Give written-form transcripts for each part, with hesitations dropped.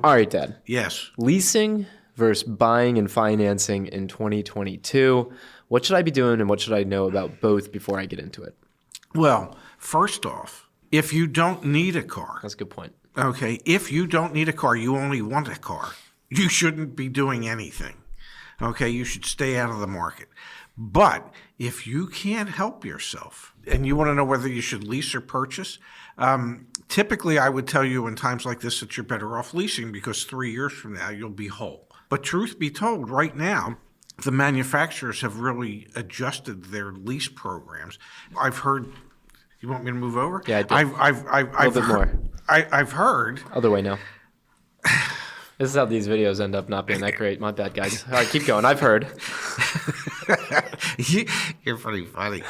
All right, Dad. Yes. Leasing versus buying and financing in 2022. What should I be doing and what should I know about both before I get into it? Well, first off, if you don't need a car, That's a good point. okay, if you don't need a car, you only want a car, you shouldn't be doing anything. Okay, you should stay out of the market. But if you can't help yourself and you want to know whether you should lease or purchase, typically I would tell you in times like this that you're better off leasing because 3 years from now you'll be whole. But truth be told, right now, the manufacturers have really adjusted their lease programs. I've heard. You want me to move over? Yeah, I do. I've bit more. I've heard. Other way now. This is how these videos end up not being that great. My bad, guys. All right, keep going. I've heard. You're pretty funny.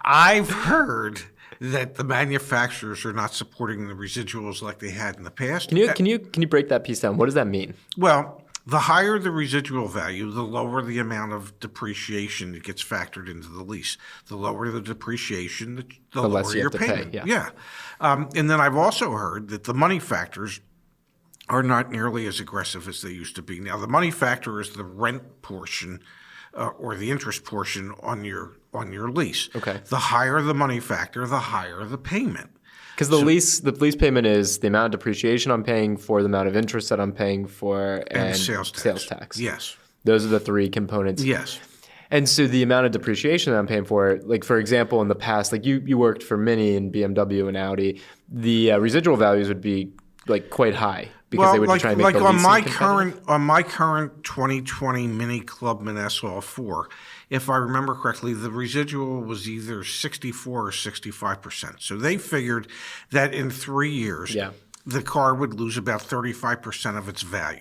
I've heard that the manufacturers are not supporting the residuals like they had in the past. Can you break that piece down? What does that mean? Well, the higher the residual value, the lower the amount of depreciation that gets factored into the lease. The lower the depreciation, the lower less you your have to pay, payment. yeah. And then I've also heard that the money factors are not nearly as aggressive as they used to be. Now, the money factor is the rent portion or the interest portion on your lease. Okay. The higher the money factor, the higher the payment. Because the lease payment is the amount of depreciation I'm paying for, the amount of interest that I'm paying for, and sales tax. Yes. Those are the three components. Yes. And so the amount of depreciation that I'm paying for, like for example, in the past, like you worked for Mini and BMW and Audi, the residual values would be like quite high because they would try and make the leasing competitive. On my current 2020 Mini Clubman SL4, if I remember correctly, the residual was either 64 or 65%. So they figured that in 3 years, the car would lose about 35% of its value.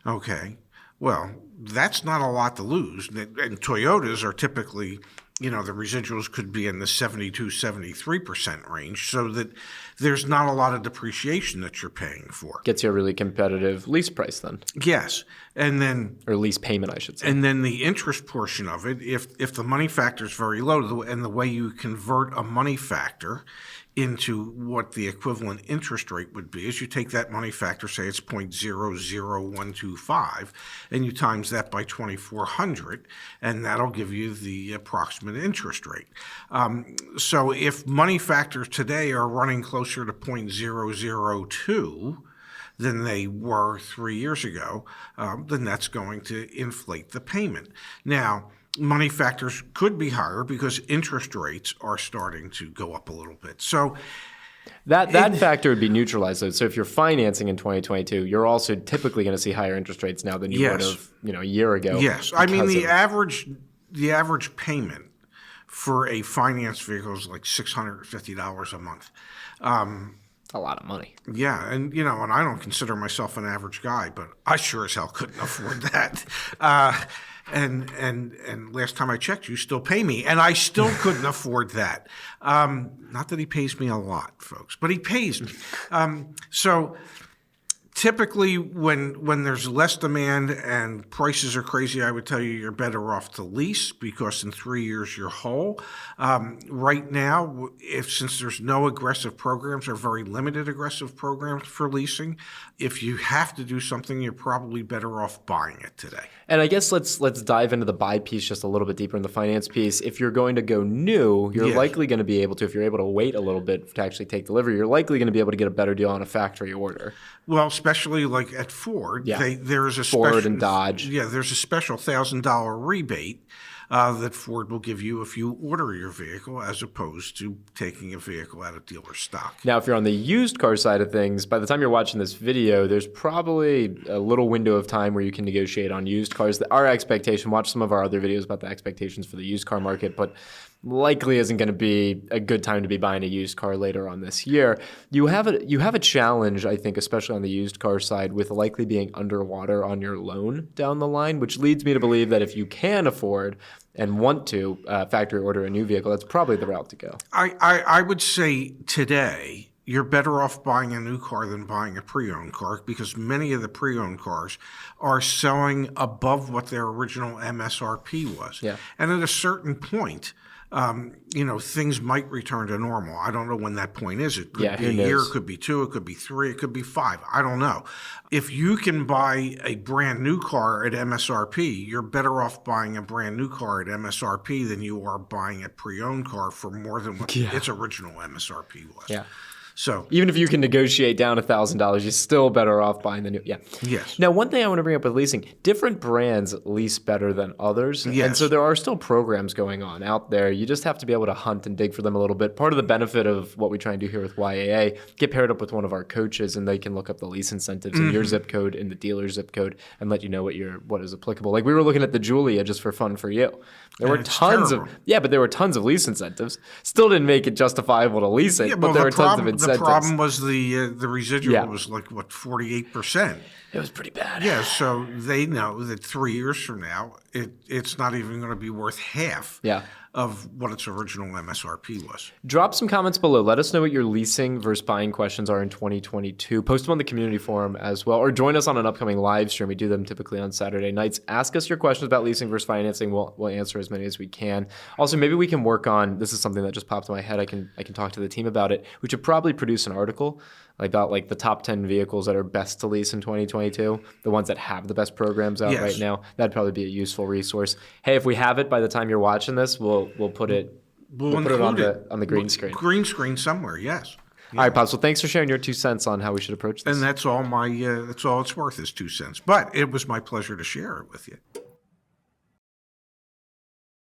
Okay, well, that's not a lot to lose. And Toyotas are typically, the residuals could be in the 72, 73% range, so that there's not a lot of depreciation that you're paying for. Gets you a really competitive lease price then. Yes. And then or lease payment, I should say. And then the interest portion of it, if the money factor is very low, and the way you convert a money factor into what the equivalent interest rate would be is you take that money factor, say it's 0.00125, and you times that by 2,400, and that'll give you the approximate interest rate. So if money factors today are running closer to 0.002 than they were 3 years ago, then that's going to inflate the payment. Now, money factors could be higher because interest rates are starting to go up a little bit. So that factor would be neutralized. So if you're financing in 2022, you're also typically going to see higher interest rates now than you would have, a year ago. Yes, I mean the average payment for a finance vehicle is like $650 a month. A lot of money. Yeah, and and I don't consider myself an average guy, but I sure as hell couldn't afford that. And last time I checked, you still pay me, and I still couldn't afford that. Not that he pays me a lot, folks, but he pays me. So typically, when there's less demand and prices are crazy, I would tell you you're better off to lease because in 3 years you're whole. Right now, since there's no aggressive programs or very limited aggressive programs for leasing, if you have to do something, you're probably better off buying it today. And I guess let's dive into the buy piece just a little bit deeper in the finance piece. If you're going to go new, you're likely going to be able to, if you're able to wait a little bit to actually take delivery, you're likely going to be able to get a better deal on a factory order. Well, especially like at Ford, there's a Ford and Dodge. Yeah, there's a special $1,000 rebate that Ford will give you if you order your vehicle as opposed to taking a vehicle out of dealer stock. Now, if you're on the used car side of things, by the time you're watching this video, there's probably a little window of time where you can negotiate on used cars. Our expectation, watch some of our other videos about the expectations for the used car market, but likely isn't going to be a good time to be buying a used car later on this year. You have a challenge, I think, especially on the used car side, with likely being underwater on your loan down the line, which leads me to believe that if you can afford and want to factory order a new vehicle, that's probably the route to go. I would say today you're better off buying a new car than buying a pre-owned car because many of the pre-owned cars are selling above what their original MSRP was. Yeah. And at a certain point, things might return to normal. I don't know when that point is. It could be a year, it could be 2, it could be 3, it could be 5. I don't know. If you can buy a brand new car at MSRP, you're better off buying a brand new car at MSRP than you are buying a pre-owned car for more than what its original MSRP was. Yeah. So even if you can negotiate down $1,000, you're still better off buying the new. Yeah. Yes. Now, one thing I want to bring up with leasing: different brands lease better than others, and so there are still programs going on out there. You just have to be able to hunt and dig for them a little bit. Part of the benefit of what we try and do here with YAA: get paired up with one of our coaches, and they can look up the lease incentives in your zip code, in the dealer's zip code, and let you know what is applicable. Like we were looking at the Julia just for fun for you. There were tons of lease incentives. Still didn't make it justifiable to lease it, but there were tons of incentives. The problem was the residual was like 48%. It was pretty bad. Yeah, so they know that 3 years from now, it's not even going to be worth half of what its original MSRP was. Drop some comments below. Let us know what your leasing versus buying questions are in 2022. Post them on the community forum as well, or join us on an upcoming live stream. We do them typically on Saturday nights. Ask us your questions about leasing versus financing. We'll answer as many as we can. Also, maybe we can work on, this is something that just popped in my head. I can talk to the team about it. We should probably produce an article about the top 10 vehicles that are best to lease in 2022, the ones that have the best programs out right now. That'd probably be a useful resource. Hey, if we have it by the time you're watching this, we'll put it on the green screen. Green screen somewhere, yes. All right, Pops. Well, thanks for sharing your 2 cents on how we should approach this. And that's all it's worth is 2 cents. But it was my pleasure to share it with you.